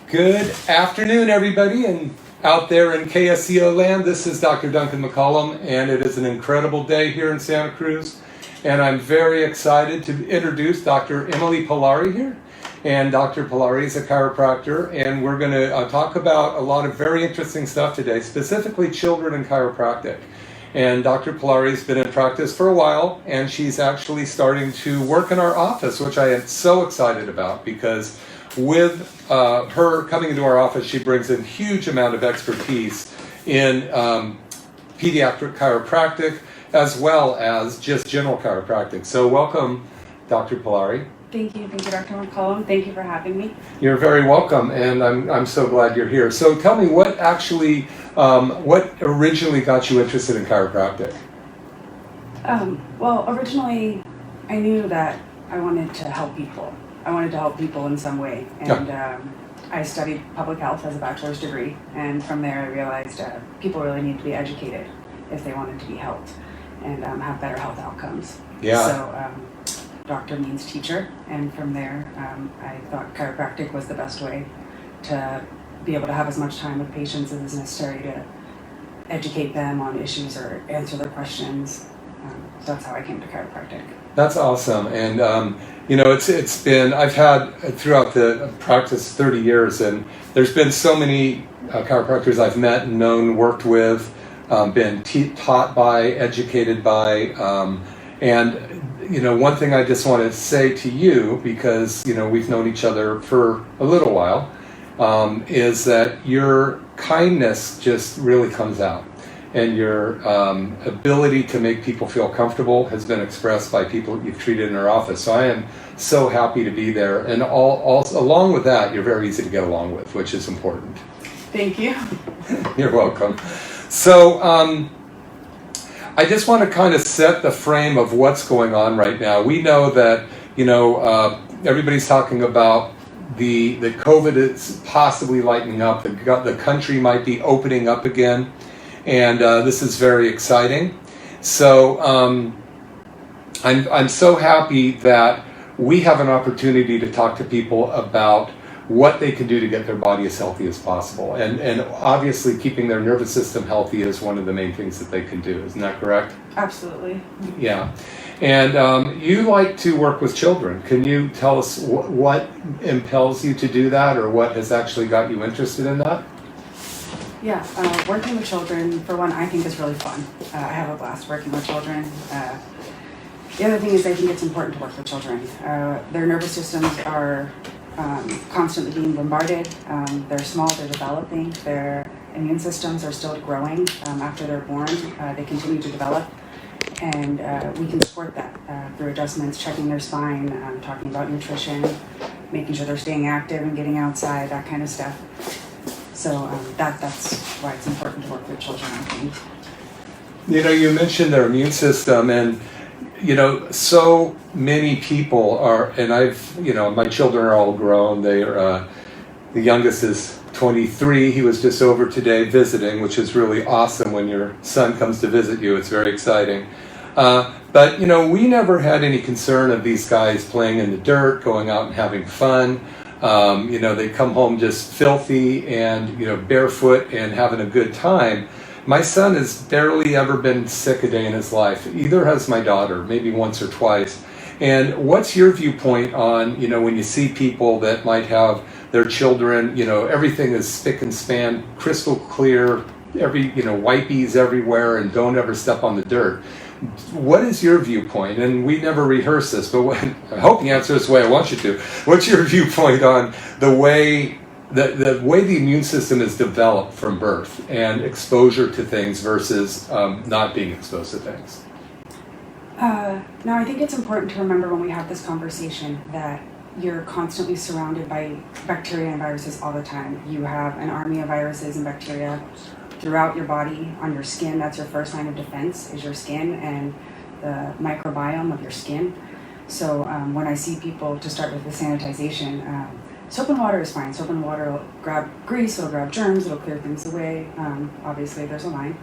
Good afternoon, everybody, and out there in KSCO land. This is Dr. Duncan McCollum, and it is an incredible day here in Santa Cruz. And I'm very excited to introduce Dr. Emily Pillari here. And Dr. Pillari is a chiropractor, and we're going to talk about a lot of very interesting stuff today, specifically children and chiropractic. And Dr. Pillari has been in practice for a while, and she's actually starting to work in our office, which I am so excited about because with her coming into our office, she brings a huge amount of expertise in pediatric chiropractic as well as just general chiropractic. So welcome, Dr. Pillari. Thank you, Dr. McCollum. Thank you for having me. You're very welcome, and I'm so glad you're here. So tell me, what originally got you interested in chiropractic? Well, originally, I knew that I wanted to help people. I wanted to help people in some way, and I studied public health as a bachelor's degree, and from there I realized people really need to be educated if they wanted to be helped and have better health outcomes. Yeah. So doctor means teacher, and from there I thought chiropractic was the best way to be able to have as much time with patients as is necessary to educate them on issues or answer their questions. So that's how I came to chiropractic. That's awesome, and it's been, I've had throughout the practice 30 years, and there's been so many chiropractors I've met and known, worked with, been taught by, educated by, and one thing I just want to say to you, because we've known each other for a little while, is that your kindness just really comes out. And your ability to make people feel comfortable has been expressed by people you've treated in our office. So I am so happy to be there. And along with that, you're very easy to get along with, which is important. Thank you. You're welcome. So I just want to kind of set the frame of what's going on right now. We know that, everybody's talking about the COVID is possibly lightening up. The country might be opening up again. And this is very exciting. So I'm so happy that we have an opportunity to talk to people about what they can do to get their body as healthy as possible. And obviously keeping their nervous system healthy is one of the main things that they can do. Isn't that correct? Absolutely. Yeah. And you like to work with children. Can you tell us what impels you to do that, or what has actually got you interested in that? Yeah, working with children, for one, I think is really fun. I have a blast working with children. The other thing is I think it's important to work with children. Their nervous systems are constantly being bombarded. They're small, they're developing. Their immune systems are still growing after they're born. They continue to develop. And we can support that through adjustments, checking their spine, talking about nutrition, making sure they're staying active and getting outside, that kind of stuff. So that's why it's important to work with children, I think. You mentioned their immune system, and so many people are, and my children are all grown. They're the youngest is 23. He was just over today visiting, which is really awesome when your son comes to visit you. It's very exciting. But we never had any concern of these guys playing in the dirt, going out and having fun. They come home just filthy and, barefoot and having a good time. My son has barely ever been sick a day in his life. Either has my daughter, maybe once or twice. And what's your viewpoint on, when you see people that might have their children, everything is spick and span, crystal clear, wipies everywhere, and don't ever step on the dirt. What is your viewpoint? And we never rehearse this, but I hope you answer this the way I want you to. What's your viewpoint on the way the immune system is developed from birth and exposure to things versus not being exposed to things? Now, I think it's important to remember when we have this conversation that you're constantly surrounded by bacteria and viruses all the time. You have an army of viruses and bacteria throughout your body, on your skin. That's your first line of defense, is your skin and the microbiome of your skin. So when I see people, to start with the sanitization, soap and water is fine. Soap and water will grab grease, it'll grab germs, it'll clear things away. Obviously there's a line.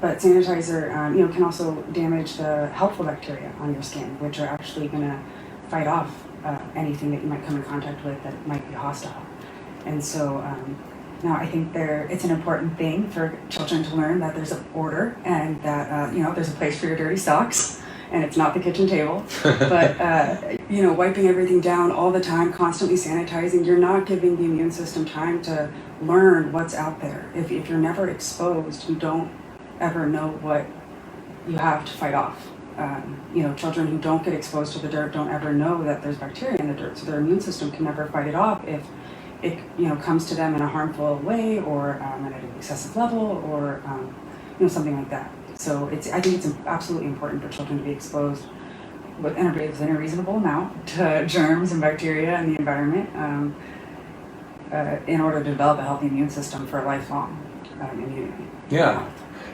But sanitizer can also damage the helpful bacteria on your skin, which are actually going to fight off anything that you might come in contact with that might be hostile. And so now I think it's an important thing for children to learn that there's an order and that, there's a place for your dirty socks and it's not the kitchen table. But, wiping everything down all the time, constantly sanitizing, you're not giving the immune system time to learn what's out there. If you're never exposed, you don't ever know what you have to fight off. Children who don't get exposed to the dirt don't ever know that there's bacteria in the dirt, so their immune system can never fight it off if it comes to them in a harmful way or at an excessive level or something like that. So I think it's absolutely important for children to be exposed within a reasonable amount to germs and bacteria in the environment in order to develop a healthy immune system for lifelong immunity. Yeah,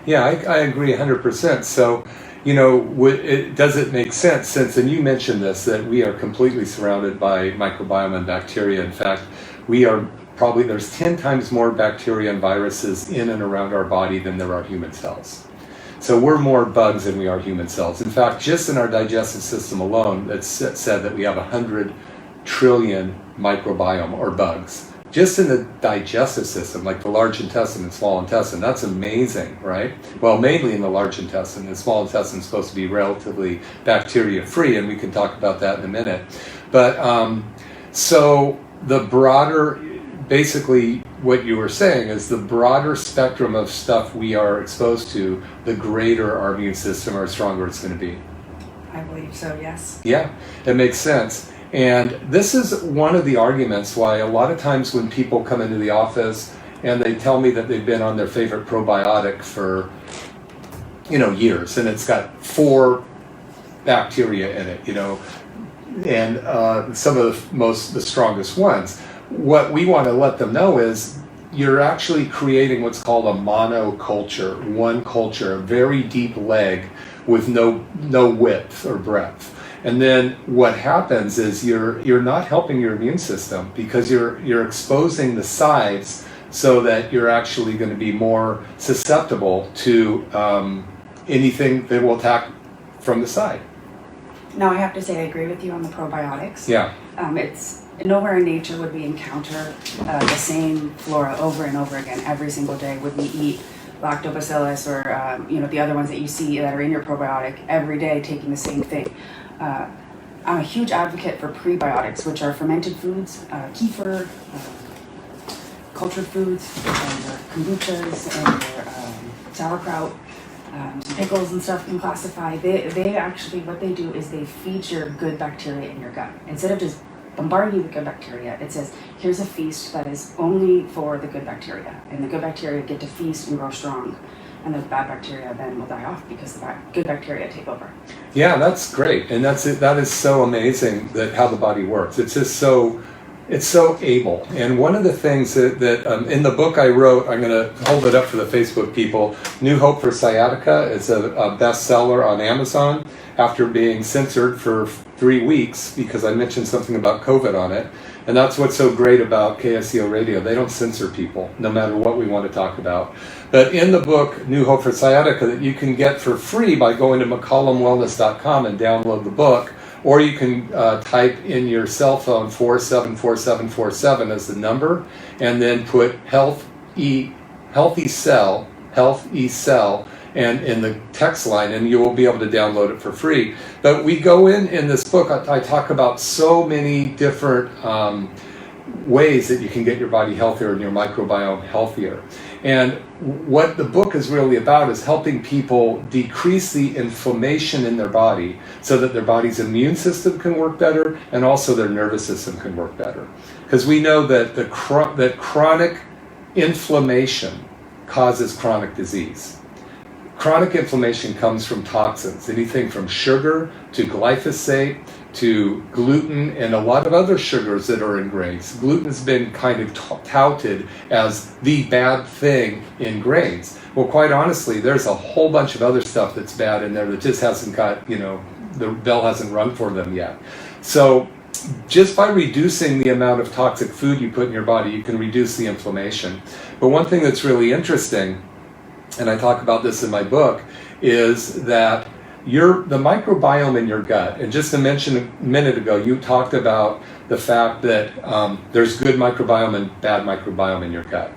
I agree 100%. So, does it make sense and you mentioned this, that we are completely surrounded by microbiome and bacteria. In fact, there's 10 times more bacteria and viruses in and around our body than there are human cells. So we're more bugs than we are human cells. In fact, just in our digestive system alone, it's said that we have 100 trillion microbiome or bugs. Just in the digestive system, like the large intestine and small intestine, that's amazing, right? Well, mainly in the large intestine. The small intestine is supposed to be relatively bacteria-free, and we can talk about that in a minute. But so the broader, basically what you were saying is the broader spectrum of stuff we are exposed to, the greater our immune system or stronger it's going to be. I believe so, yes. Yeah, it makes sense. And this is one of the arguments why a lot of times when people come into the office and they tell me that they've been on their favorite probiotic for, years, and it's got 4 bacteria in it, and some of the strongest ones. What we want to let them know is you're actually creating what's called a monoculture, one culture, a very deep leg with no width or breadth. And then what happens is you're not helping your immune system because you're exposing the sides so that you're actually going to be more susceptible to anything that will attack from the side. Now, I have to say I agree with you on the probiotics. Yeah. It's nowhere in nature would we encounter the same flora over and over again every single day. Would we eat lactobacillus or the other ones that you see that are in your probiotic every day taking the same thing? I'm a huge advocate for prebiotics, which are fermented foods, kefir, cultured foods, and your kombuchas and your sauerkraut, some pickles and stuff can classify. They actually, what they do is they feed your good bacteria in your gut. Instead of just bombarding you with good bacteria, it says, here's a feast that is only for the good bacteria. And the good bacteria get to feast and grow strong. And the bad bacteria then will die off because the good bacteria take over. Yeah, that's great. And that is so amazing that how the body works. It's just so able. And one of the things that in the book I wrote, I'm going to hold it up for the Facebook people, New Hope for Sciatica. It's a bestseller on Amazon after being censored for 3 weeks because I mentioned something about COVID on it. And that's what's so great about KSCO Radio. They don't censor people, no matter what we want to talk about. But in the book, New Hope for Sciatica, that you can get for free by going to McCollumWellness.com and download the book, or you can type in your cell phone 474747 as the number, and then put healthy cell, and in the text line, and you will be able to download it for free. But we go in this book, I talk about so many different ways that you can get your body healthier and your microbiome healthier. And what the book is really about is helping people decrease the inflammation in their body so that their body's immune system can work better and also their nervous system can work better. Because we know that that chronic inflammation causes chronic disease. Chronic inflammation comes from toxins, anything from sugar to glyphosate to gluten and a lot of other sugars that are in grains. Gluten has been kind of touted as the bad thing in grains. Well, quite honestly, there's a whole bunch of other stuff that's bad in there that just hasn't got, the bell hasn't rung for them yet. So just by reducing the amount of toxic food you put in your body, you can reduce the inflammation. But one thing that's really interesting, and I talk about this in my book, is that the microbiome in your gut, and just to mention a minute ago, you talked about the fact that there's good microbiome and bad microbiome in your gut.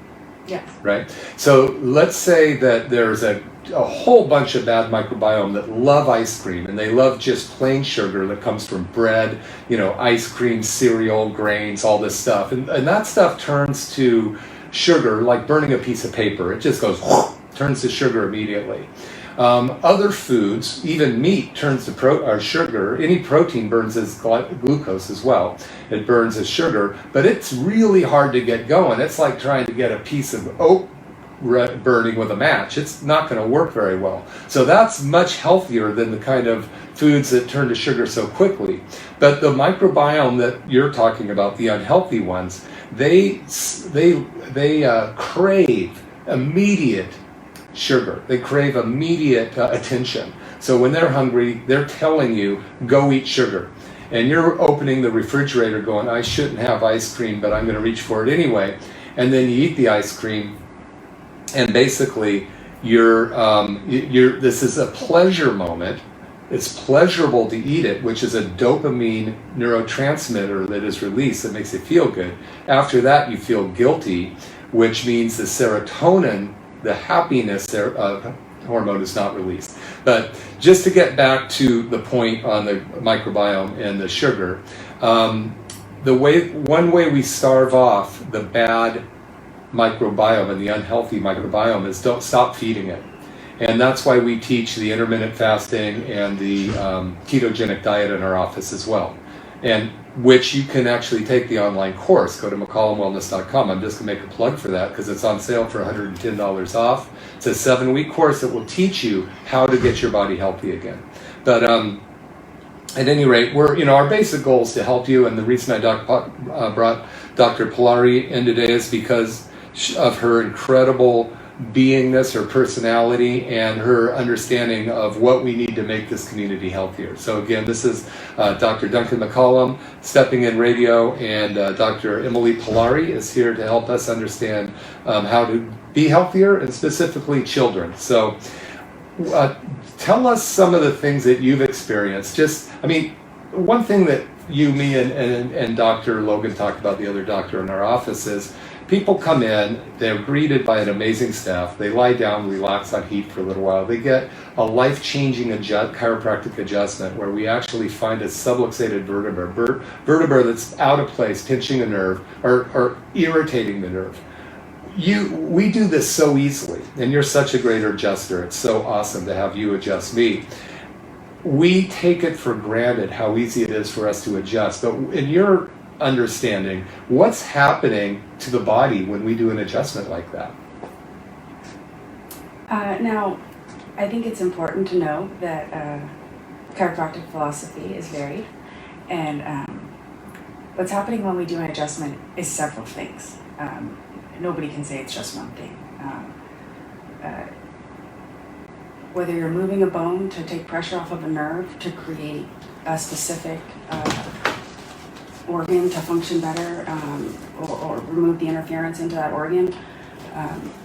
Yes. Right? So let's say that there's a whole bunch of bad microbiome that love ice cream, and they love just plain sugar that comes from bread, ice cream, cereal, grains, all this stuff. And that stuff turns to sugar like burning a piece of paper. It just goes, turns to sugar immediately. Other foods, even meat, turns to sugar. Any protein burns as glucose as well. It burns as sugar, but it's really hard to get going. It's like trying to get a piece of oak burning with a match. It's not going to work very well. So that's much healthier than the kind of foods that turn to sugar so quickly. But the microbiome that you're talking about, the unhealthy ones, they crave immediate sugar. They crave immediate attention. So when they're hungry, they're telling you, go eat sugar. And you're opening the refrigerator going, I shouldn't have ice cream, but I'm going to reach for it anyway. And then you eat the ice cream, and basically this is a pleasure moment. It's pleasurable to eat it, which is a dopamine neurotransmitter that is released that makes you feel good. After that, you feel guilty, which means the serotonin, the happiness hormone, is not released. But just to get back to the point on the microbiome and the sugar, one way we starve off the bad microbiome and the unhealthy microbiome is don't stop feeding it. And that's why we teach the intermittent fasting and the ketogenic diet in our office as well, and which you can actually take the online course. Go to McCollumWellness.com. I'm just going to make a plug for that because it's on sale for $110 off. It's a 7-week course that will teach you how to get your body healthy again. But at any rate, our basic goal is to help you, and the reason I brought Dr. Pillari in today is because of her incredible beingness, her personality, and her understanding of what we need to make this community healthier. So again, this is Dr. Duncan McCollum, Stepping In Radio, and Dr. Emily Pillari is here to help us understand how to be healthier, and specifically children. So tell us some of the things that you've experienced. One thing that you, me, and Dr. Logan talk about, the other doctor in our office, is people come in, they're greeted by an amazing staff, they lie down, relax on heat for a little while, they get a life-changing chiropractic adjustment where we actually find a subluxated vertebra that's out of place, pinching a nerve, or irritating the nerve. We do this so easily, and you're such a great adjuster. It's so awesome to have you adjust me. We take it for granted how easy it is for us to adjust, but in your understanding, what's happening to the body when we do an adjustment like that? Now, I think it's important to know that chiropractic philosophy is varied, and what's happening when we do an adjustment is several things. Nobody can say it's just one thing. Whether you're moving a bone to take pressure off of a nerve to create a specific organ to function better, or remove the interference into that organ,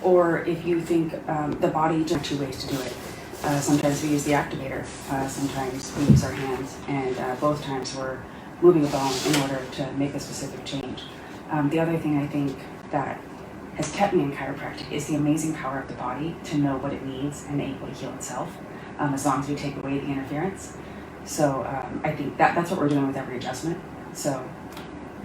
or if you think the body, there are two ways to do it. Sometimes we use the activator, sometimes we use our hands, and both times we're moving a bone in order to make a specific change. The other thing I think that has kept me in chiropractic is the amazing power of the body to know what it needs and able to heal itself, as long as we take away the interference. So I think that's what we're doing with every adjustment. So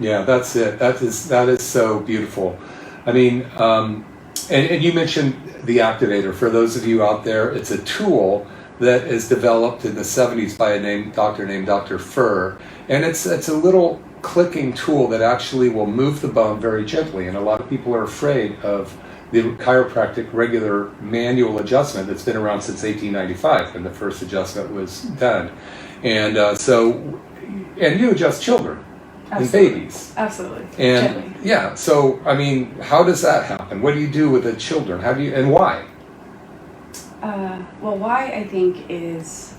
yeah, that's it. That is so beautiful. I mean, and you mentioned the activator. For those of you out there, it's a tool that is developed in the 70s by a doctor named Dr. Furr, and it's a little clicking tool that actually will move the bone very gently. And a lot of people are afraid of the chiropractic regular manual adjustment that's been around since 1895 when the first adjustment was done. And and you adjust children. absolutely. And babies. Absolutely. And Gently. yeah, so I mean, how does that happen? What do you do with the children? How do you, and why? Well, why I think is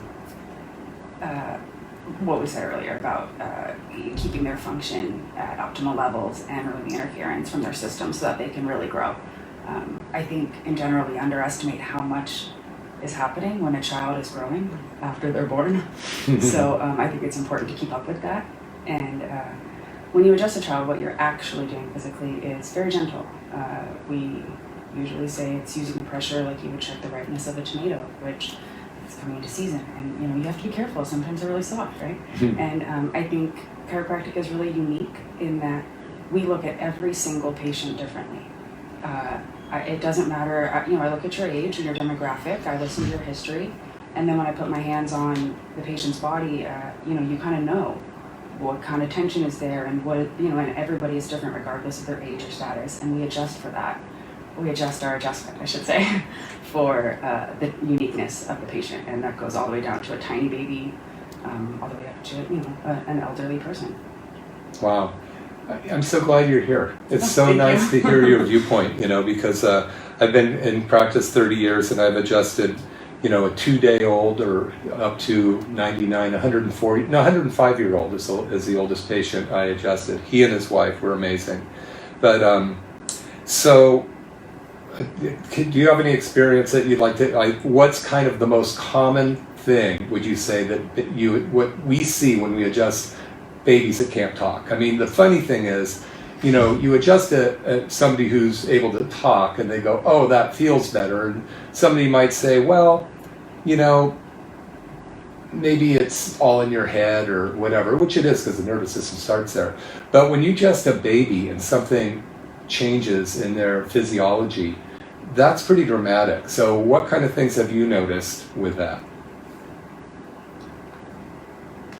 what we said earlier about keeping their function at optimal levels and removing interference from their system so that they can really grow. I think in general we underestimate how much is happening when a child is growing after they're born. So I think it's important to keep up with that. And when you adjust a child, what you're actually doing physically is very gentle. We usually say it's using pressure like you would check the ripeness of a tomato, which is coming into season. And you have to be careful. Sometimes they're really soft, right? Mm-hmm. And I think chiropractic is really unique in that we look at every single patient differently. It doesn't matter, I look at your age and your demographic, I listen to your history, and then when I put my hands on the patient's body, you kind of know what kind of tension is there, and what, and everybody is different regardless of their age or status, and we adjust for that. We adjust our adjustment, I should say, for the uniqueness of the patient, and that goes all the way down to a tiny baby, all the way up to, an elderly person. Wow. I'm so glad you're here. It's so nice to hear your viewpoint, because I've been in practice 30 years and I've adjusted, a 2-day-old or up to 99, 105-year-old is the oldest patient I adjusted. He and his wife were amazing. But so do you have any experience that you'd like to, what's kind of the most common thing, would you say, that what we see when we adjust babies that can't talk? I mean, the funny thing is, you adjust somebody who's able to talk and they go, oh, that feels better. And somebody might say, well, maybe it's all in your head or whatever, which it is because the nervous system starts there. But when you adjust a baby and something changes in their physiology, that's pretty dramatic. So what kind of things have you noticed with that?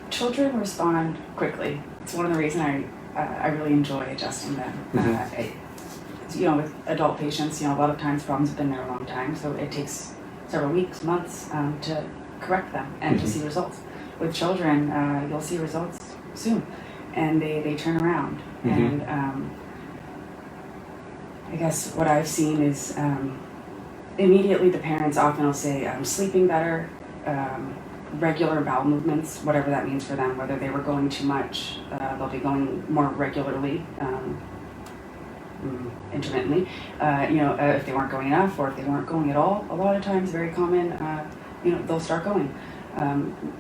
Children respond quickly. It's one of the reasons I really enjoy adjusting them. Mm-hmm. With adult patients, a lot of times problems have been there a long time, so it takes several weeks, months to correct them and mm-hmm. to see results. With children, you'll see results soon, and they turn around. Mm-hmm. And I guess what I've seen is immediately the parents often will say, I'm sleeping better, regular bowel movements, whatever that means for them, whether they were going too much, they'll be going more regularly, intermittently, if they weren't going enough or if they weren't going at all. A lot of times, very common, they'll start going.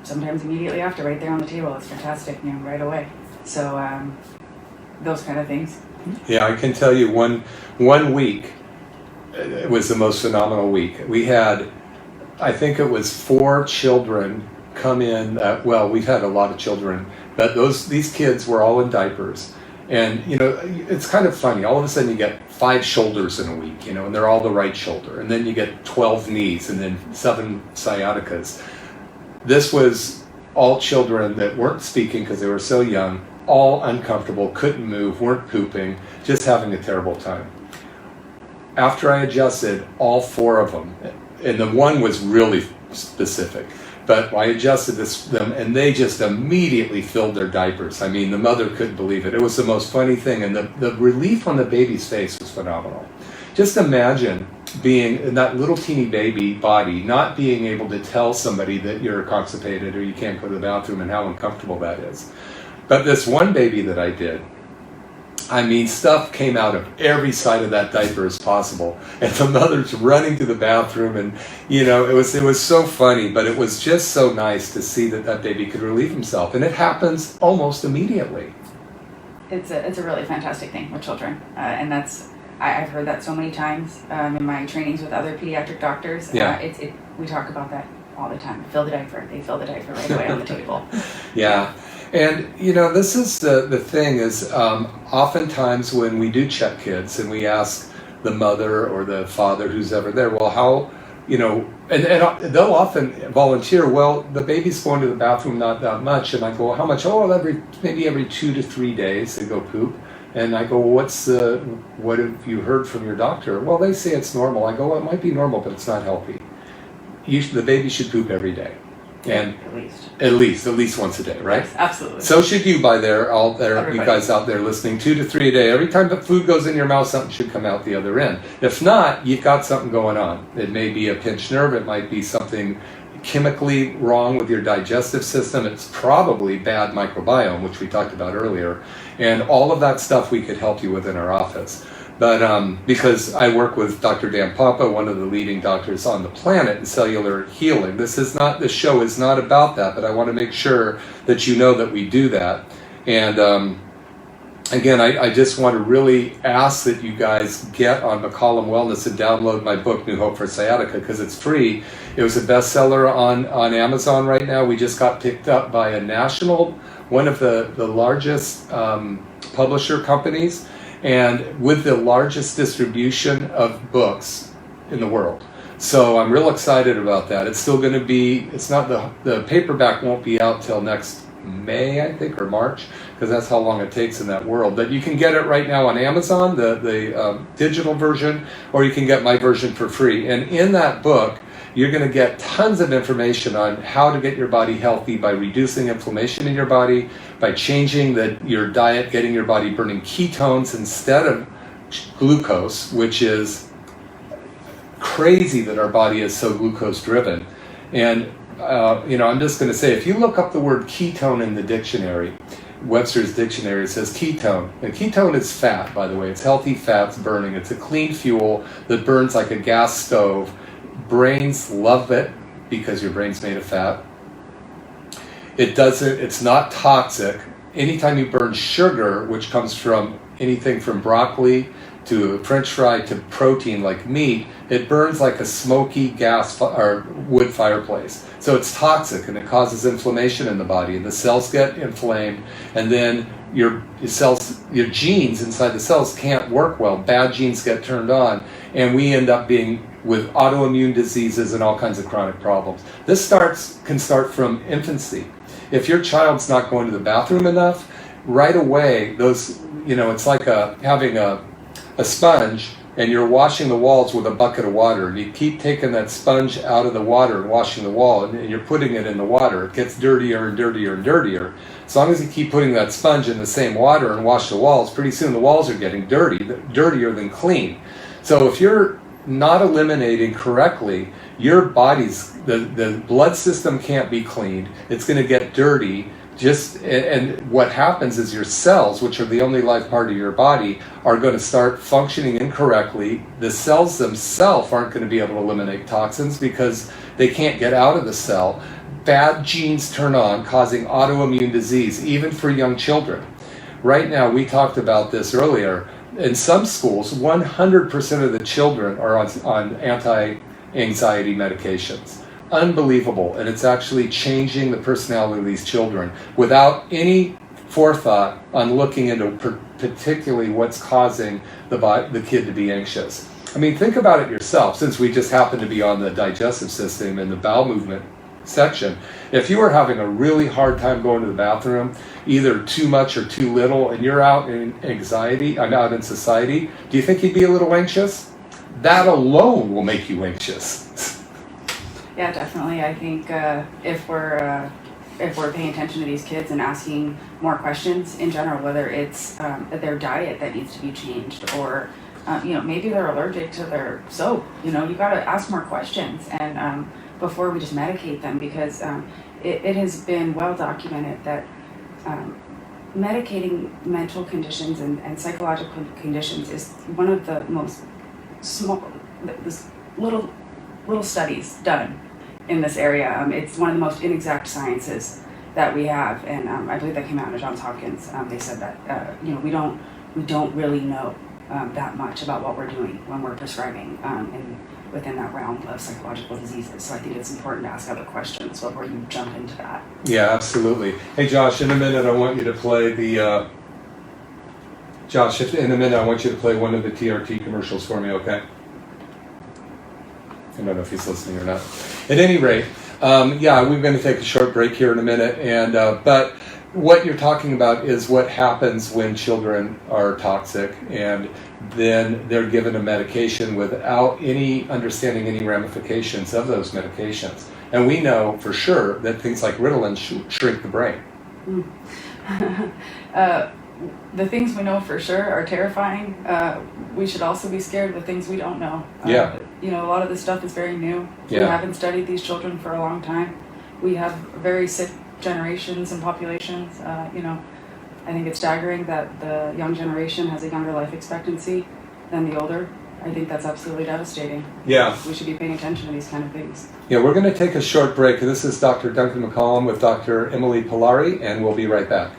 Sometimes immediately after, right there on the table. It's fantastic, right away. So those kind of things. Yeah, I can tell you one week, it was the most phenomenal week. We had, I think it was 4 children come in. We've had a lot of children, but these kids were all in diapers. And, it's kind of funny. All of a sudden you get 5 shoulders in a week, and they're all the right shoulder. And then you get 12 knees and then 7 sciaticas. This was all children that weren't speaking because they were so young, all uncomfortable, couldn't move, weren't pooping, just having a terrible time. After I adjusted all 4 of them, and the one was really specific, but I adjusted them and they just immediately filled their diapers. I mean, the mother couldn't believe it. It was the most funny thing, and the relief on the baby's face was phenomenal. Just imagine being in that little teeny baby body, not being able to tell somebody that you're constipated or you can't go to the bathroom, and how uncomfortable that is. But this one baby that I did, I mean, stuff came out of every side of that diaper as possible, and the mother's running to the bathroom, and it was so funny, but it was just so nice to see that baby could relieve himself, and it happens almost immediately. It's a really fantastic thing with children, and I've heard that so many times in my trainings with other pediatric doctors. Yeah. We talk about that all the time. Fill the diaper. They fill the diaper right away on the table. Yeah. And, this is the thing is, oftentimes when we do check kids and we ask the mother or the father who's ever there, well, how, and they'll often volunteer, well, the baby's going to the bathroom not that much. And I go, well, how much? Oh, maybe every 2 to 3 days they go poop. And I go, well, what have you heard from your doctor? Well, they say it's normal. I go, well, it might be normal, but it's not healthy. The baby should poop every day. And at least once a day, right? Yes, absolutely. So should you Everybody. You guys out there listening, 2 to 3 a day. Every time the food goes in your mouth, something should come out the other end. If not, you've got something going on. It may be a pinched nerve. It might be something chemically wrong with your digestive system. It's probably bad microbiome, which we talked about earlier. And all of that stuff we could help you with in our office. But because I work with Dr. Dan Papa, one of the leading doctors on the planet in cellular healing, this show is not about that, but I want to make sure that you know that we do that. And again, I just want to really ask that you guys get on McCollum Wellness and download my book, New Hope for Sciatica, because it's free. It was a bestseller on Amazon right now. We just got picked up by one of the largest publisher companies, and with the largest distribution of books in the world. So I'm real excited about that. It's still going to be, it's not the paperback won't be out till next May, I think, or March, because that's how long it takes in that world. But you can get it right now on Amazon, the digital version, or you can get my version for free. And in that book, you're going to get tons of information on how to get your body healthy by reducing inflammation in your body, by changing your diet, getting your body burning ketones instead of glucose, which is crazy that our body is so glucose driven. And I'm just going to say, if you look up the word ketone in the dictionary, Webster's dictionary, it says ketone. And ketone is fat, by the way. It's healthy fats burning. It's a clean fuel that burns like a gas stove. Brains love it because your brain's made of fat. It's not toxic. Anytime you burn sugar, which comes from anything from broccoli to French fry to protein like meat, it burns like a smoky gas or wood fireplace. So it's toxic and it causes inflammation in the body, and the cells get inflamed, and then your genes inside the cells can't work well. Bad genes get turned on, and we end up being with autoimmune diseases and all kinds of chronic problems. This can start from infancy. If your child's not going to the bathroom enough, right away, it's like having a sponge, and you're washing the walls with a bucket of water, and you keep taking that sponge out of the water and washing the wall, and you're putting it in the water. It gets dirtier and dirtier and dirtier. As long as you keep putting that sponge in the same water and wash the walls, pretty soon the walls are getting dirtier than clean. So if you're not eliminating correctly, your the blood system can't be cleaned. It's going to get dirty. And what happens is your cells, which are the only life part of your body, are going to start functioning incorrectly. The cells themselves aren't going to be able to eliminate toxins because they can't get out of the cell. Bad genes turn on, causing autoimmune disease, even for young children. Right now, we talked about this earlier. In some schools, 100% of the children are on anti-anxiety medications. Unbelievable. And it's actually changing the personality of these children without any forethought on looking into particularly what's causing the kid to be anxious. I mean, think about it yourself, since we just happen to be on the digestive system and the bowel movement section. If you were having a really hard time going to the bathroom, either too much or too little, and you're out in out in society, do you think you'd be a little anxious? That alone will make you anxious. Yeah, definitely. I think if we're paying attention to these kids and asking more questions in general, whether it's their diet that needs to be changed, or maybe they're allergic to their soap. You got to ask more questions, and before we just medicate them, because it has been well documented that medicating mental conditions and psychological conditions is one of the most little studies done in this area. It's one of the most inexact sciences that we have, and I believe that came out of Johns Hopkins. They said that we don't really know that much about what we're doing when we're prescribing within that realm of psychological diseases. So I think it's important to ask other questions before you jump into that. Yeah, absolutely. Hey, Josh, in a minute I want you to play one of the TRT commercials for me, okay? I don't know if he's listening or not. At any rate, we're going to take a short break here in a minute, and but what you're talking about is what happens when children are toxic, and then they're given a medication without understanding any ramifications of those medications. And we know for sure that things like Ritalin shrink the brain. The things we know for sure are terrifying. We should also be scared of the things we don't know. A lot of this stuff is very new. Yeah. We haven't studied these children for a long time. We have very sick generations and populations. I think it's staggering that the young generation has a younger life expectancy than the older. I think that's absolutely devastating. Yeah. We should be paying attention to these kind of things. Yeah, we're going to take a short break. This is Dr. Duncan McCollum with Dr. Emily Pillari, and we'll be right back.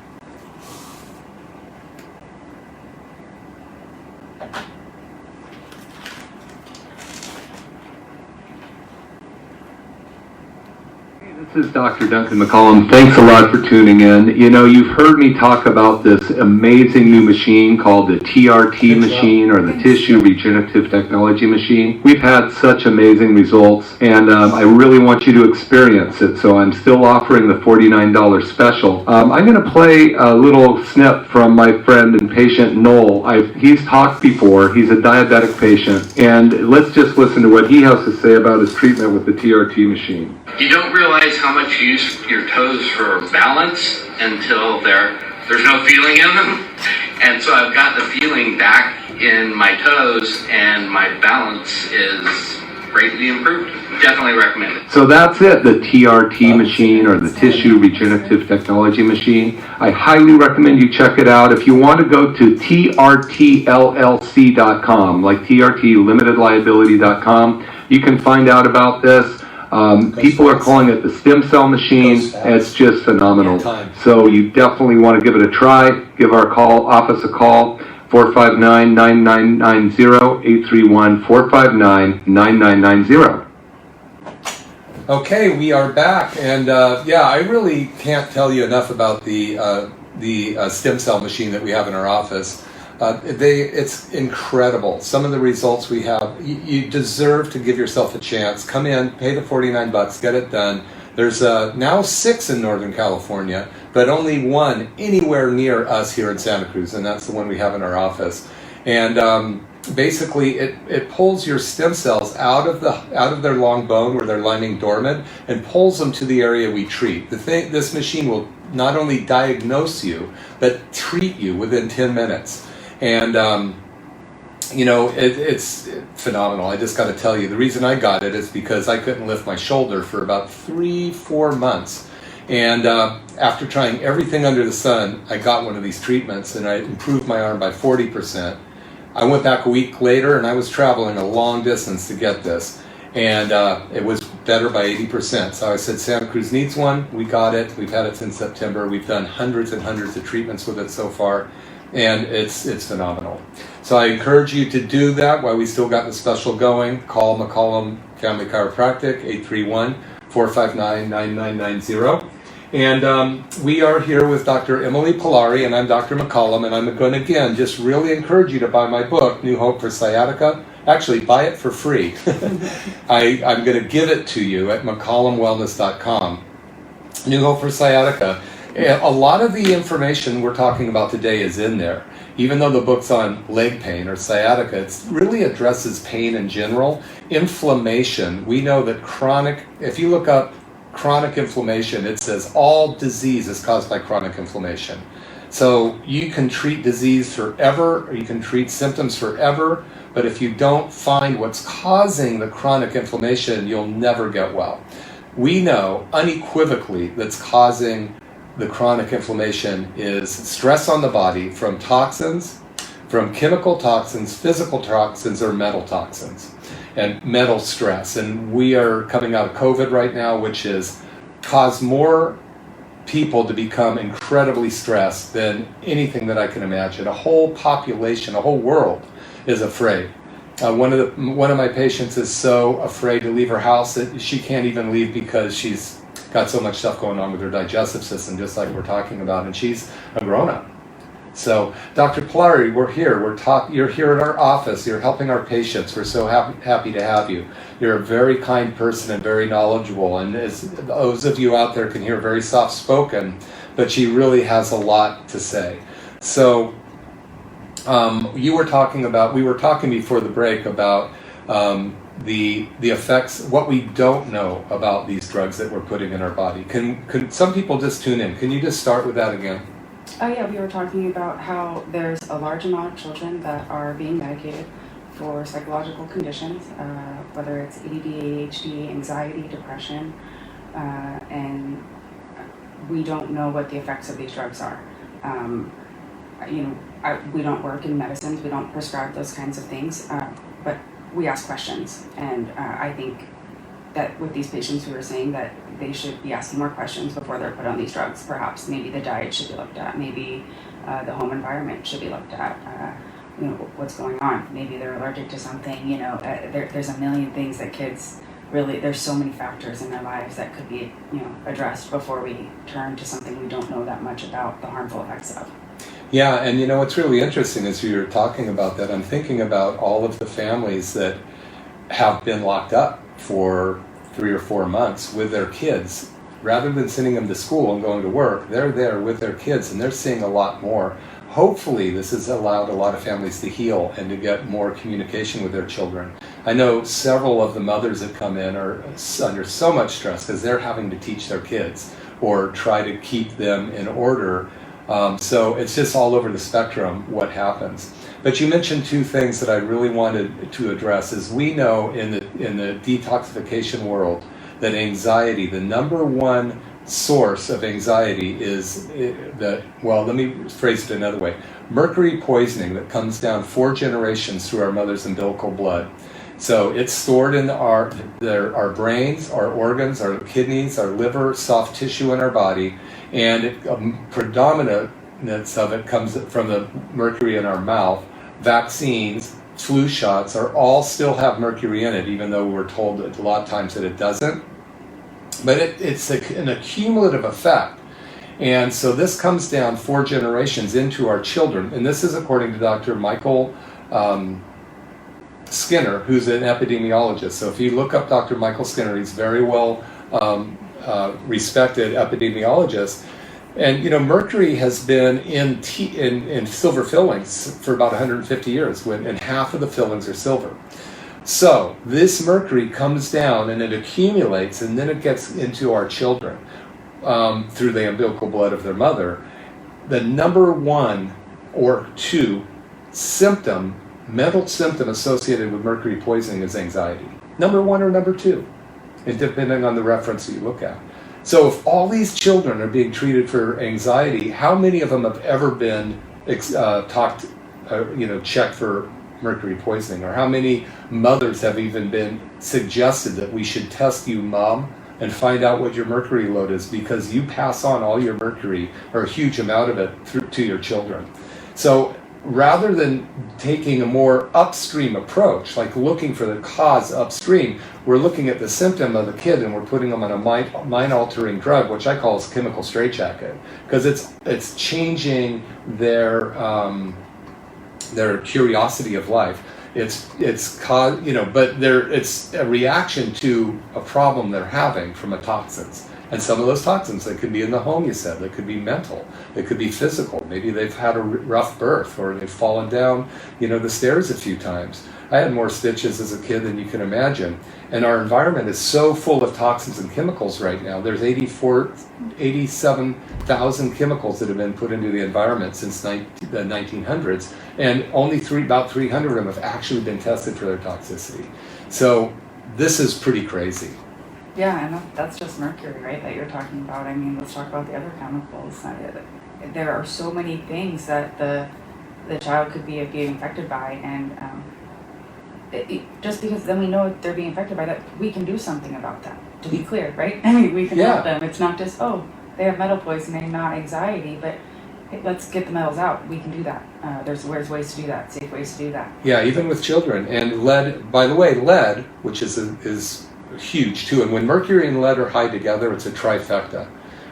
This is Dr. Duncan McCollum. Thanks a lot for tuning in. You know, you've heard me talk about this amazing new machine called the TRT machine, or the Tissue Regenerative Technology machine. We've had such amazing results, and I really want you to experience it, so I'm still offering the $49 special. I'm going to play a little snip from my friend and patient Noel. He's talked before. He's a diabetic patient, and let's just listen to what he has to say about his treatment with the TRT machine. You don't realize how much you use your toes for balance until there's no feeling in them. And so I've got the feeling back in my toes, and my balance is greatly improved. Definitely recommend it. So that's it, the TRT machine, or the Tissue Regenerative Technology machine. I highly recommend you check it out. If you want to go to trtllc.com, like trtlimitedliability.com, you can find out about this. People are calling it the stem cell machine. It's just phenomenal. So you definitely want to give it a try. Give our office a call, 459-9990, 831-459-9990. Okay, we are back, and I really can't tell you enough about the stem cell machine that we have in our office. It's incredible. Some of the results we have, you deserve to give yourself a chance. Come in, pay the $49, get it done. There's now 6 in Northern California, but only 1 anywhere near us here in Santa Cruz, and that's the one we have in our office. And basically, it pulls your stem cells out of their long bone where they're lying dormant, and pulls them to the area we treat. This machine will not only diagnose you, but treat you within 10 minutes. And, it's phenomenal. I just got to tell you, the reason I got it is because I couldn't lift my shoulder for about 3-4 months. And after trying everything under the sun, I got one of these treatments, and I improved my arm by 40%. I went back a week later, and I was traveling a long distance to get this. And it was better by 80%. So I said, Santa Cruz needs one. We got it. We've had it since September. We've done hundreds and hundreds of treatments with it so far. And it's phenomenal. So I encourage you to do that while we still got the special going. Call McCollum Family Chiropractic, 831-459-9990. And we are here with Dr. Emily Pillari, and I'm Dr. McCollum, and I'm going to, again, just really encourage you to buy my book, New Hope for Sciatica. Actually, buy it for free. I'm going to give it to you at McCollumWellness.com. New Hope for Sciatica. A lot of the information we're talking about today is in there. Even though the book's on leg pain or sciatica, it really addresses pain in general. Inflammation, we know that if you look up chronic inflammation, it says all disease is caused by chronic inflammation. So you can treat disease forever, or you can treat symptoms forever, but if you don't find what's causing the chronic inflammation, you'll never get well. We know unequivocally that's causing the chronic inflammation is stress on the body from toxins, from chemical toxins, physical toxins, or metal toxins, and metal stress. And we are coming out of COVID right now, which has caused more people to become incredibly stressed than anything that I can imagine. A whole population, a whole world is afraid. One of my patients is so afraid to leave her house that she can't even leave because she's got so much stuff going on with her digestive system, just like we're talking about, and she's a grown-up. So, Dr. Pillari, we're here. You're here at our office. You're helping our patients. We're so happy to have you. You're a very kind person and very knowledgeable, and as those of you out there can hear, very soft-spoken, but she really has a lot to say. So, we were talking before the break about the effects, what we don't know about these drugs that we're putting in our body. Can some people just tune in? Can you just start with that again? We were talking about how there's a large amount of children that are being medicated for psychological conditions, whether it's ADD, ADHD, anxiety, depression, and we don't know what the effects of these drugs are. We don't work in medicines, we don't prescribe those kinds of things, but we ask questions, and I think that with these patients who are saying that they should be asking more questions before they're put on these drugs. Perhaps maybe the diet should be looked at, maybe the home environment should be looked at, what's going on. Maybe they're allergic to something, there's a million things that kids really, there's so many factors in their lives that could be, addressed before we turn to something we don't know that much about the harmful effects of. Yeah, and what's really interesting is you're talking about that. I'm thinking about all of the families that have been locked up for 3 or 4 months with their kids. Rather than sending them to school and going to work, they're there with their kids, and they're seeing a lot more. Hopefully this has allowed a lot of families to heal and to get more communication with their children. I know several of the mothers that come in are under so much stress because they're having to teach their kids or try to keep them in order. So it's just all over the spectrum what happens. But you mentioned 2 things that I really wanted to address. Is we know in the detoxification world that anxiety, the number one source of anxiety is let me phrase it another way. Mercury poisoning that comes down 4 generations through our mother's umbilical blood. So it's stored in our brains, our organs, our kidneys, our liver, soft tissue in our body, and predominance of it comes from the mercury in our mouth. Vaccines, flu shots are all still have mercury in it, even though we're told a lot of times that it doesn't. But it's an accumulative effect. And so this comes down 4 generations into our children. And this is according to Dr. Michael Skinner, who's an epidemiologist. So if you look up Dr. Michael Skinner, he's very well respected epidemiologist. And mercury has been in silver fillings for about 150 years, and half of the fillings are silver. So this mercury comes down and it accumulates, and then it gets into our children through the umbilical blood of their mother. The number 1 or 2 mental symptom associated with mercury poisoning is anxiety. Number 1 or number 2, and depending on the reference that you look at. So if all these children are being treated for anxiety, how many of them have ever been checked for mercury poisoning? Or how many mothers have even been suggested that we should test you, mom, and find out what your mercury load is, because you pass on all your mercury, or a huge amount of it, to your children. So rather than taking a more upstream approach, like looking for the cause upstream, we're looking at the symptom of the kid and we're putting them on a mind-altering drug, which I call a chemical straitjacket, because it's changing their curiosity of life. It's a reaction to a problem they're having from a toxins. And some of those toxins, they could be in the home, you said, they could be mental, they could be physical. Maybe they've had a rough birth, or they've fallen down, the stairs a few times. I had more stitches as a kid than you can imagine. And our environment is so full of toxins and chemicals right now. There's 87,000 chemicals that have been put into the environment since the 1900s, and only about 300 of them have actually been tested for their toxicity. So this is pretty crazy. Yeah, and that's just mercury, right, that you're talking about. I mean, let's talk about the other chemicals. There are so many things that the child could be being infected by, and just because then we know they're being infected by that, we can do something about that, to be clear, right? I mean, we can help them. It's not just, they have metal poisoning, not anxiety, but hey, let's get the metals out. We can do that. There's ways to do that, safe ways to do that. Yeah, even with children. And lead, by the way, lead, which is huge too. And when mercury and lead are high together, it's a trifecta.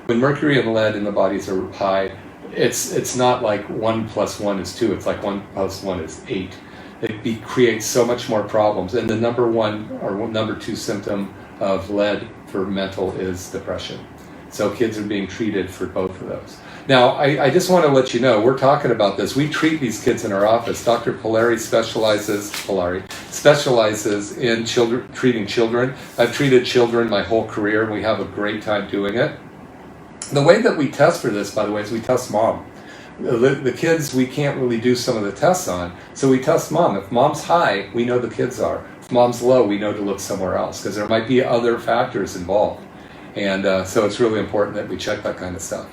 When mercury and lead in the bodies are high, it's not like 1 + 1 is 2. It's like 1 + 1 is 8. It creates so much more problems. And the number 1 or number 2 symptom of lead for mental is depression. So kids are being treated for both of those. Now, I just want to let you know, we're talking about this. We treat these kids in our office. Dr. Pillari specializes in treating children. I've treated children my whole career, and we have a great time doing it. The way that we test for this, by the way, is we test mom. The kids, we can't really do some of the tests on, so we test mom. If mom's high, we know the kids are. If mom's low, we know to look somewhere else, because there might be other factors involved. And so it's really important that we check that kind of stuff.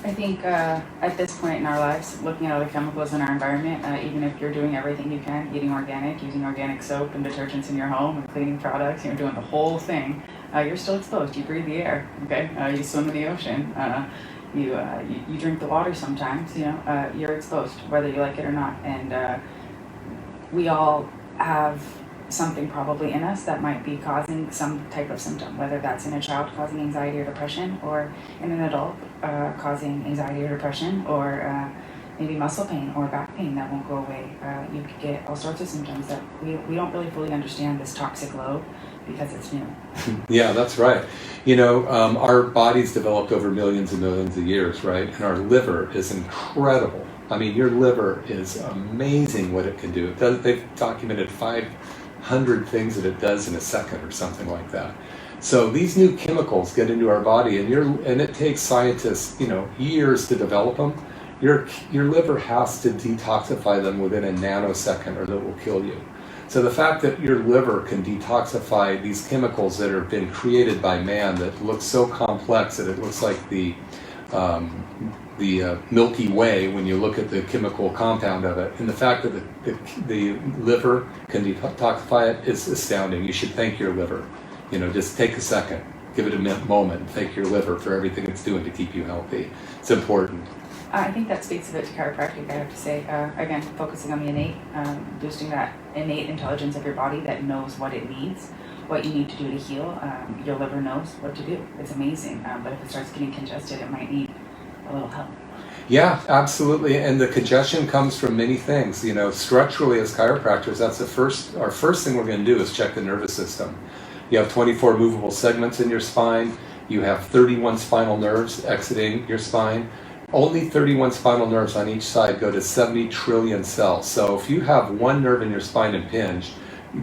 I think at this point in our lives, looking at all the chemicals in our environment, even if you're doing everything you can, eating organic, using organic soap and detergents in your home and cleaning products, doing the whole thing, you're still exposed. You breathe the air, okay? You swim in the ocean. You drink the water sometimes, you're exposed, whether you like it or not. And we all have something probably in us that might be causing some type of symptom, whether that's in a child causing anxiety or depression, or in an adult causing anxiety or depression, or maybe muscle pain or back pain that won't go away. You could get all sorts of symptoms that we don't really fully understand this toxic load because it's new. Yeah, that's right. You know, our body's developed over millions and millions of years, right? And our liver is incredible. I mean, your liver is amazing what it can do. They've documented 500 things that it does in a second or something like that. So these new chemicals get into our body, and it takes scientists, years to develop them. Your liver has to detoxify them within a nanosecond, or that will kill you. So the fact that your liver can detoxify these chemicals that have been created by man that look so complex that it looks like the Milky Way when you look at the chemical compound of it, and the fact that the liver can detoxify it is astounding. You should thank your liver. Just take a second, give it a moment, and thank your liver for everything it's doing to keep you healthy. It's important. I think that speaks a bit to chiropractic, I have to say. Again, focusing on the innate, boosting that innate intelligence of your body that knows what it needs, what you need to do to heal. Your liver knows what to do. It's amazing. But if it starts getting congested, it might need a little help. Yeah, absolutely. And the congestion comes from many things. Structurally as chiropractors, that's our first thing we're going to do is check the nervous system. You have 24 movable segments in your spine. You have 31 spinal nerves exiting your spine. Only 31 spinal nerves on each side go to 70 trillion cells. So if you have one nerve in your spine impinged,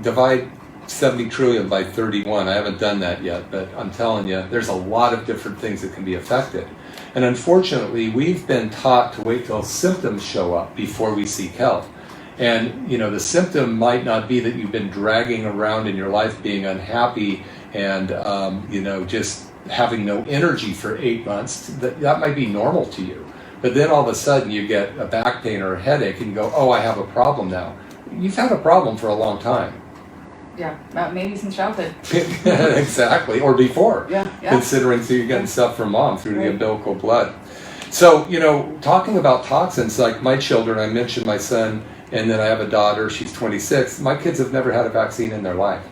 divide 70 trillion by 31. I haven't done that yet, but I'm telling you, there's a lot of different things that can be affected. And unfortunately, we've been taught to wait till symptoms show up before we seek help. And, the symptom might not be that you've been dragging around in your life being unhappy and, just having no energy for 8 months. That might be normal to you. But then all of a sudden you get a back pain or a headache and you go, oh, I have a problem now. You've had a problem for a long time. Yeah, maybe since childhood. Exactly, or before. Yeah. Considering you're getting stuff from mom through the umbilical blood. So, talking about toxins, like my children, I mentioned my son, and then I have a daughter, she's 26. My kids have never had a vaccine in their life.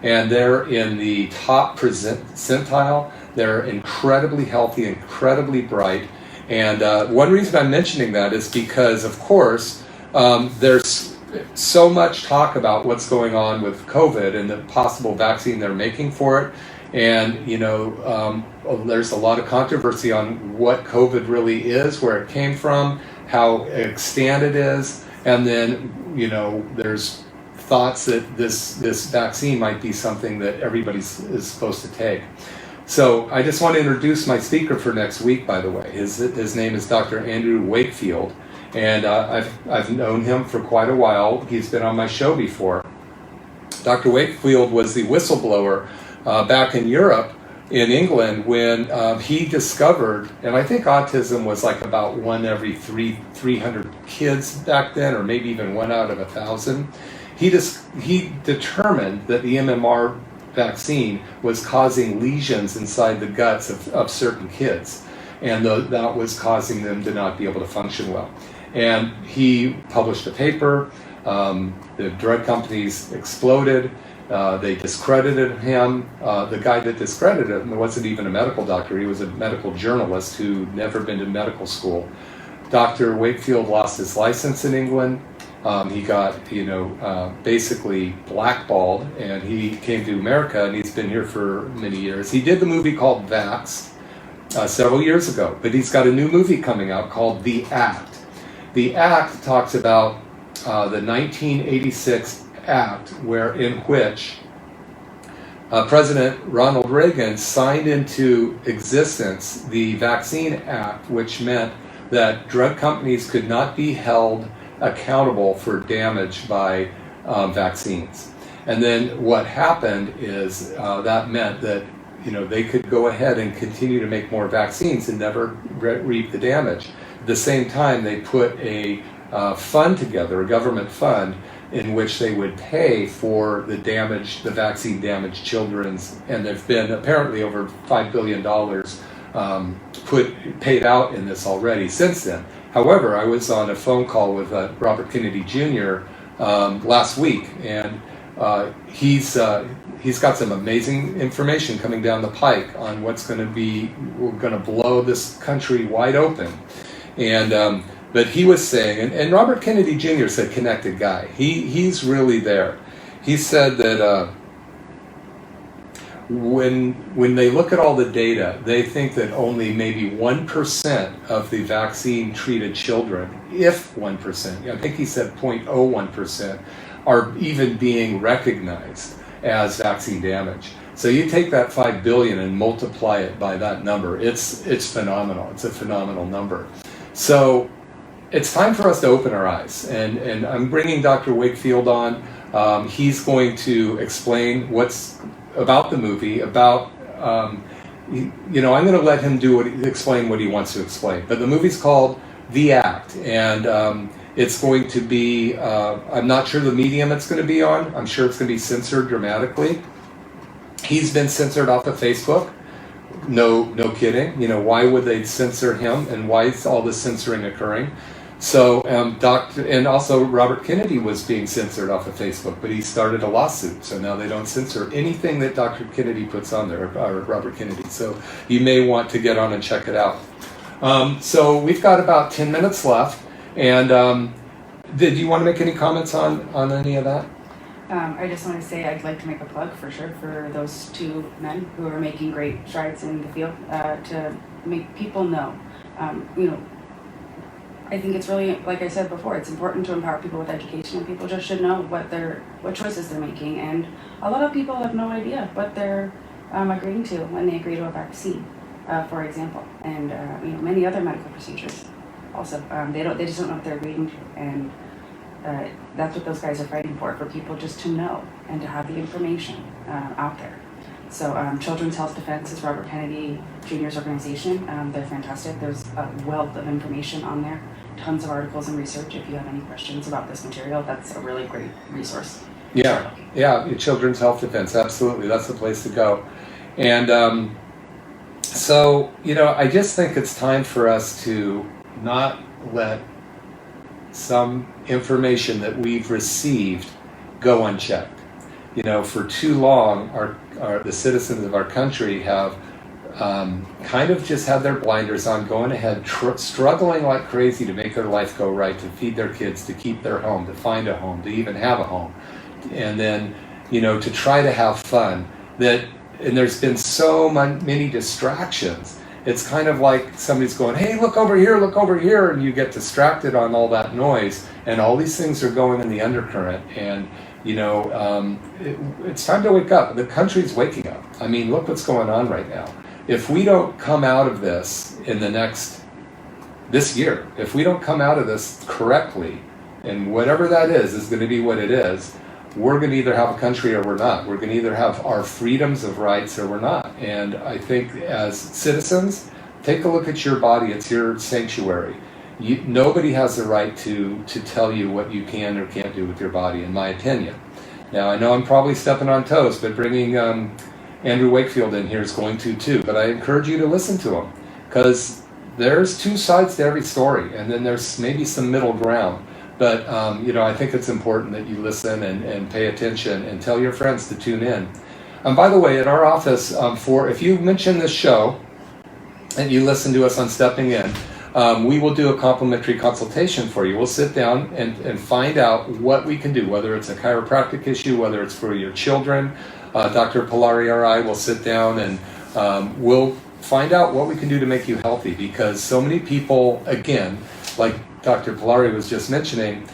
And they're in the top percentile. They're incredibly healthy, incredibly bright. And one reason I'm mentioning that is because, of course, there's so much talk about what's going on with COVID and the possible vaccine they're making for it. And, there's a lot of controversy on what COVID really is, where it came from, how extant it is. And then, there's thoughts that this vaccine might be something that everybody is supposed to take. So I just want to introduce my speaker for next week, by the way. His name is Dr. Andrew Wakefield, and I've known him for quite a while. He's been on my show before. Dr. Wakefield was the whistleblower back in Europe, in England, when he discovered, and I think autism was like about 1 every 300 kids back then, or maybe even 1 out of 1,000. He determined that the MMR vaccine was causing lesions inside the guts of certain kids, and that was causing them to not be able to function well. And he published a paper. The drug companies exploded. They discredited him. The guy that discredited him wasn't even a medical doctor. He was a medical journalist who'd never been to medical school. Dr. Wakefield lost his license in England. He got, basically blackballed, and he came to America, and he's been here for many years. He did the movie called Vaxxed several years ago, but he's got a new movie coming out called The Act. The Act talks about the 1986 Act, in which President Ronald Reagan signed into existence the Vaccine Act, which meant that drug companies could not be held accountable for damage by vaccines. And then what happened is that meant that they could go ahead and continue to make more vaccines and never reap the damage. At the same time, they put a fund together, a government fund, in which they would pay for the vaccine damaged children's, and there've been apparently over $5 billion paid out in this already since then. However, I was on a phone call with Robert Kennedy Jr. Last week, and he's got some amazing information coming down the pike on what's going to be, we're going to blow this country wide open. And but he was saying, and Robert Kennedy Jr. said connected guy. He's really there. He said that when they look at all the data, they think that only maybe 1% of the vaccine-treated children, if 1%, I think he said 0.01%, are even being recognized as vaccine damage. So you take that 5 billion and multiply it by that number. It's phenomenal. It's a phenomenal number. So it's time for us to open our eyes. And I'm bringing Dr. Wakefield on. He's going to explain what's about the movie, about, I'm going to let him explain what he wants to explain. But the movie's called The Act, and it's going to be, I'm not sure the medium it's going to be on. I'm sure it's going to be censored dramatically. He's been censored off of Facebook. No kidding. Why would they censor him, and why is all this censoring occurring? So, and also Robert Kennedy was being censored off of Facebook, but he started a lawsuit. So now they don't censor anything that Dr. Kennedy puts on there, or Robert Kennedy. So you may want to get on and check it out. So we've got about 10 minutes left. And did you want to make any comments on any of that? I just want to say I'd like to make a plug for sure for those two men who are making great strides in the field to make people know. I think it's really, like I said before, it's important to empower people with education, and people just should know what choices they're making. And a lot of people have no idea what they're agreeing to when they agree to a vaccine, for example, and many other medical procedures. Also, they just don't know what they're agreeing to, and that's what those guys are fighting for people just to know and to have the information out there. So Children's Health Defense is Robert Kennedy Jr.'s organization. They're fantastic. There's a wealth of information on there, tons of articles and research. If you have any questions about this material, that's a really great resource. Yeah, Children's Health Defense, absolutely. That's the place to go. And so, I just think it's time for us to not let some information that we've received go unchecked. For too long, the citizens of our country have kind of just had their blinders on, going ahead, struggling like crazy to make their life go right, to feed their kids, to keep their home, to find a home, to even have a home, and then, to try to have fun. And there's been so many distractions. It's kind of like somebody's going, hey, look over here, and you get distracted on all that noise, and all these things are going in the undercurrent, and it's time to wake up. The country's waking up. I mean, look what's going on right now. If we don't come out of this in this year, if we don't come out of this correctly, and whatever that is going to be what it is, we're going to either have a country or we're not. We're going to either have our freedoms of rights or we're not. And I think as citizens, take a look at your body. It's your sanctuary. Nobody has the right to tell you what you can or can't do with your body, in my opinion. Now, I know I'm probably stepping on toes, but bringing Andrew Wakefield in here is going to too. But I encourage you to listen to him, because there's two sides to every story, and then there's maybe some middle ground. But, I think it's important that you listen and pay attention and tell your friends to tune in. By the way, at our office, if you mention this show and you listen to us on Stepping In, we will do a complimentary consultation for you. We'll sit down and find out what we can do, whether it's a chiropractic issue, whether it's for your children. Dr. Pillari or I will sit down and we'll find out what we can do to make you healthy, because so many people, again, like Dr. Pillari was just mentioning,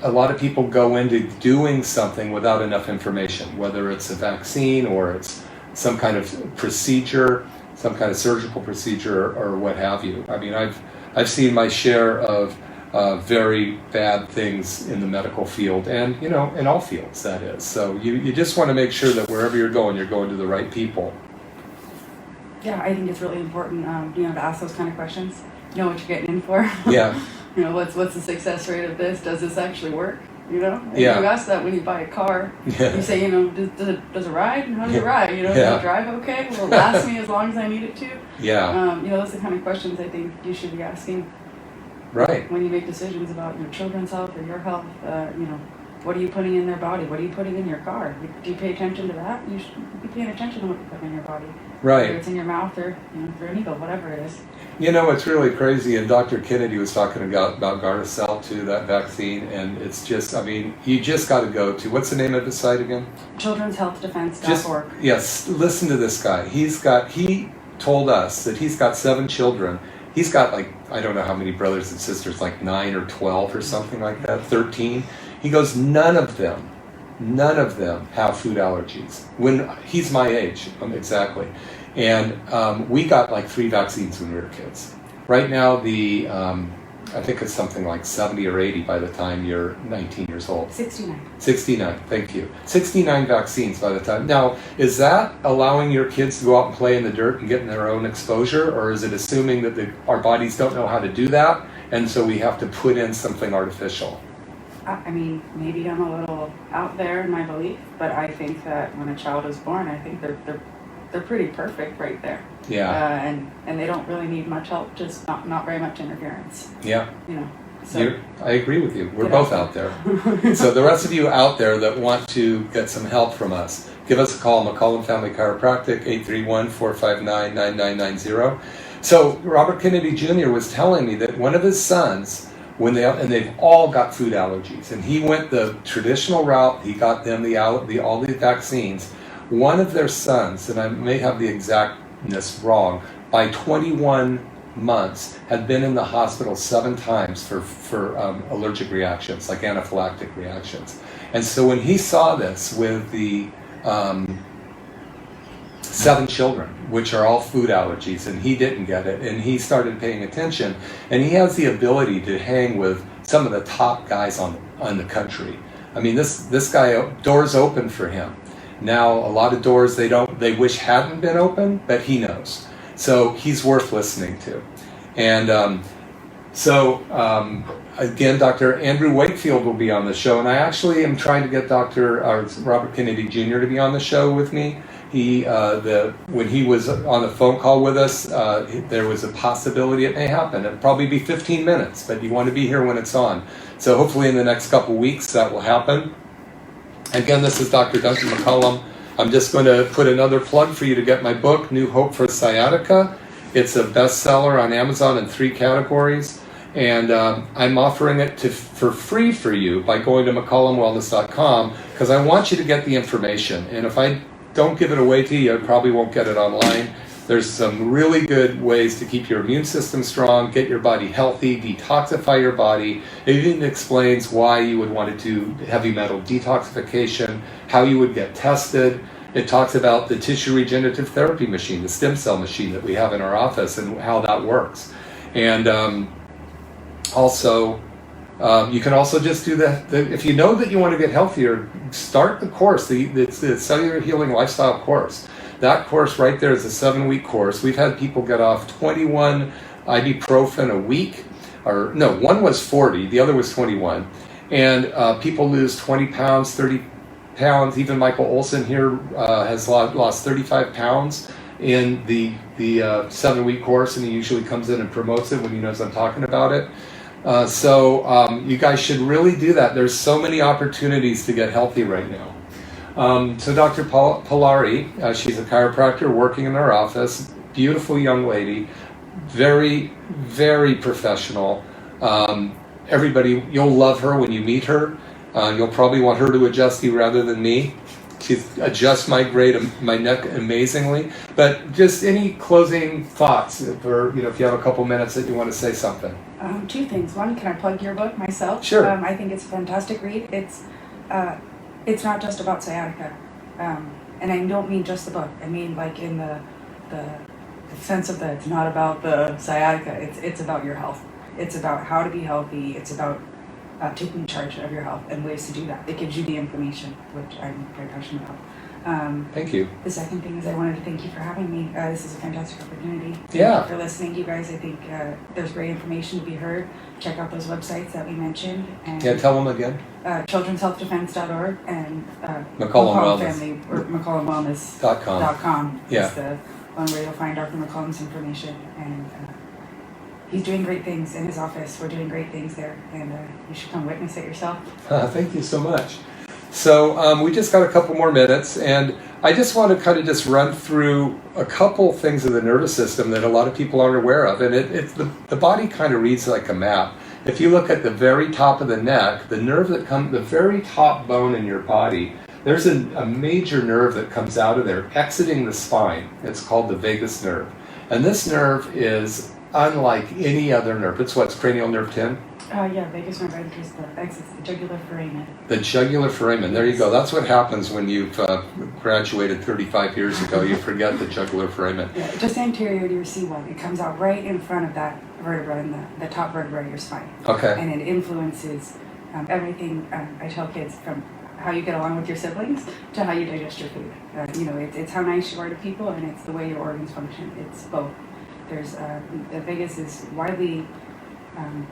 a lot of people go into doing something without enough information, whether it's a vaccine or it's some kind of procedure, some kind of surgical procedure or what have you. I mean, I've seen my share of very bad things in the medical field, and in all fields, that is. So you just want to make sure that wherever you're going to the right people. Yeah, I think it's really important, to ask those kind of questions. Know what you're getting in for. Yeah. What's the success rate of this? Does this actually work? And Yeah. you ask that when you buy a car. Yeah. You say, does it ride? How does it ride? Does Yeah. it drive okay? Will it last me as long as I need it to? Yeah. Those are the kind of questions I think you should be asking. Right. When you make decisions about your children's health or your health, what are you putting in their body? What are you putting in your car? Do you pay attention to that? You should be paying attention to what you put in your body. Right. Whether it's in your mouth or through a needle, whatever it is. You know, it's really crazy, and Dr. Kennedy was talking about Gardasil too, that vaccine, and it's just, I mean, you just got to go to, what's the name of the site again? children'shealthdefense.org. Yes, listen to this guy. He told us that he's got 7 children. He's got like, I don't know how many brothers and sisters, like 9 or 12 or something like that, 13. He goes, none of them have food allergies. When he's my age, exactly. And we got like 3 vaccines when we were kids. Right now, I think it's something like 70 or 80 by the time you're 19 years old. 69. 69, thank you. 69 vaccines by the time. Now, is that allowing your kids to go out and play in the dirt and get their own exposure, or is it assuming that our bodies don't know how to do that, and so we have to put in something artificial? I mean, maybe I'm a little out there in my belief, but I think that when a child is born, I think they're pretty perfect right there. Yeah. And they don't really need much help, just not very much interference. Yeah. So I agree with you. We're both out there. So the rest of you out there that want to get some help from us, give us a call, McCollum Family Chiropractic, 831-459-9990. So Robert Kennedy Jr. was telling me that one of his sons, and they've all got food allergies, and he went the traditional route. He got them all the vaccines. One of their sons, and I may have the exactness wrong, by 21 months had been in the hospital 7 times for allergic reactions, like anaphylactic reactions. And so when he saw this with the 7 children, which are all food allergies, and he didn't get it, and he started paying attention, and he has the ability to hang with some of the top guys on the country. I mean, this guy, doors open for him. Now, a lot of doors they wish hadn't been open, but he knows. So he's worth listening to. And again, Dr. Andrew Wakefield will be on the show, and I actually am trying to get Robert Kennedy Jr. to be on the show with me. When he was on the phone call with us, there was a possibility it may happen. It'll probably be 15 minutes, but you want to be here when it's on. So hopefully in the next couple weeks that will happen. Again, this is Dr. Duncan McCollum. I'm just going to put another plug for you to get my book, New Hope for Sciatica. It's a bestseller on Amazon in 3 categories. And I'm offering it for free for you by going to McCollumWellness.com, because I want you to get the information. And if I don't give it away to you, you probably won't get it online. There's some really good ways to keep your immune system strong, get your body healthy, detoxify your body. It even explains why you would want to do heavy metal detoxification, how you would get tested. It talks about the tissue regenerative therapy machine, the stem cell machine that we have in our office, and how that works. And you can also just do if you know that you want to get healthier, start the course, the Cellular Healing Lifestyle course. That course right there is a 7-week course. We've had people get off 21 ibuprofen a week, or no, one was 40, the other was 21. And people lose 20 pounds, 30 pounds. Even Michael Olson here has lost 35 pounds in the 7-week course, and he usually comes in and promotes it when he knows I'm talking about it. So you guys should really do that. There's so many opportunities to get healthy right now. So Dr. Pillari, she's a chiropractor working in our office, beautiful young lady, very, very professional. Everybody, you'll love her when you meet her. You'll probably want her to adjust you rather than me. She adjusts my neck amazingly. But just any closing thoughts, if you have a couple minutes that you want to say something. 2 things. One, can I plug your book myself? Sure. I think it's a fantastic read. It's not just about sciatica, and I don't mean just the book. I mean like in the sense of that it's not about the sciatica. It's about your health. It's about how to be healthy. It's about taking charge of your health and ways to do that. It gives you the information, which I'm very passionate about. Thank you. The second thing is I wanted to thank you for having me. This is a fantastic opportunity. Thank you for listening, you guys. I think there's great information to be heard. Check out those websites that we mentioned. And tell them again. children'shealthdefense.org and McCollum Family or McCollumWellness.com. Yeah. It's the one where you'll find Dr. McCollum's information. And He's doing great things in his office. We're doing great things there, and you should come witness it yourself. Thank you so much. So we just got a couple more minutes, and I just want to kind of just run through a couple things of the nervous system that a lot of people aren't aware of. And the body kind of reads like a map. If you look at the very top of the neck, the nerve that comes, the very top bone in your body, there's a major nerve that comes out of there, exiting the spine. It's called the vagus nerve. And this nerve is unlike any other nerve. It's what's cranial nerve 10? Yeah, vagus nerve enters the exits the jugular foramen. The jugular foramen. There you go. That's what happens when you've graduated 35 years ago. You forget the jugular foramen. Yeah, just anterior to your C1. It comes out right in front of that vertebra in the top vertebra of your spine. Okay. And it influences everything. I tell kids, from how you get along with your siblings to how you digest your food. It's how nice you are to people, and it's the way your organs function. It's both. There's the vagus is widely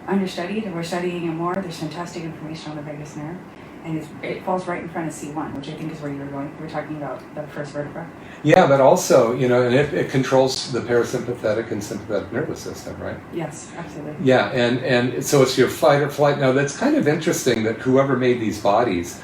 understudied, and we're studying it more. There's fantastic information on the vagus nerve, and it falls right in front of C1, which I think is where you were going. We're talking about the first vertebra. Yeah, but also, and it controls the parasympathetic and sympathetic nervous system, right? Yes, absolutely. Yeah, and so it's your fight or flight. Now, that's kind of interesting that whoever made these bodies,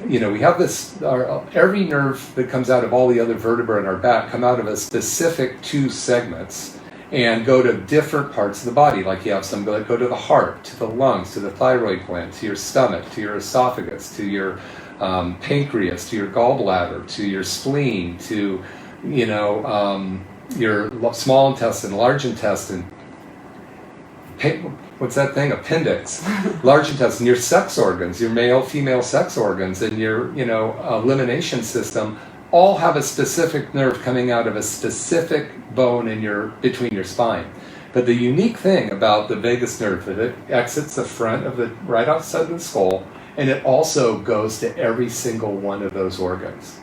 we have this, every nerve that comes out of all the other vertebrae in our back come out of a specific 2 segments and go to different parts of the body. Like you have some that go to the heart, to the lungs, to the thyroid gland, to your stomach, to your esophagus, to your pancreas, to your gallbladder, to your spleen, to your small intestine, large intestine. What's that thing? Appendix, large intestine, your sex organs, your male, female sex organs, and your elimination system all have a specific nerve coming out of a specific bone between your spine. But the unique thing about the vagus nerve is it exits the front of right outside the skull, and it also goes to every single one of those organs.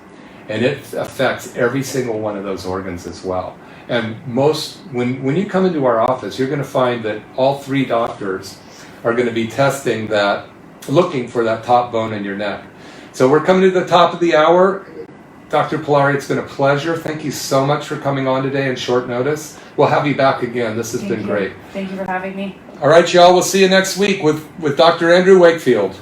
And it affects every single one of those organs as well. And when you come into our office, you're going to find that all 3 doctors are going to be looking for that top bone in your neck. So we're coming to the top of the hour. Dr. Pillari, it's been a pleasure. Thank you so much for coming on today in short notice. We'll have you back again. This has been great. Thank you for having me. All right, y'all. We'll see you next week with Dr. Andrew Wakefield.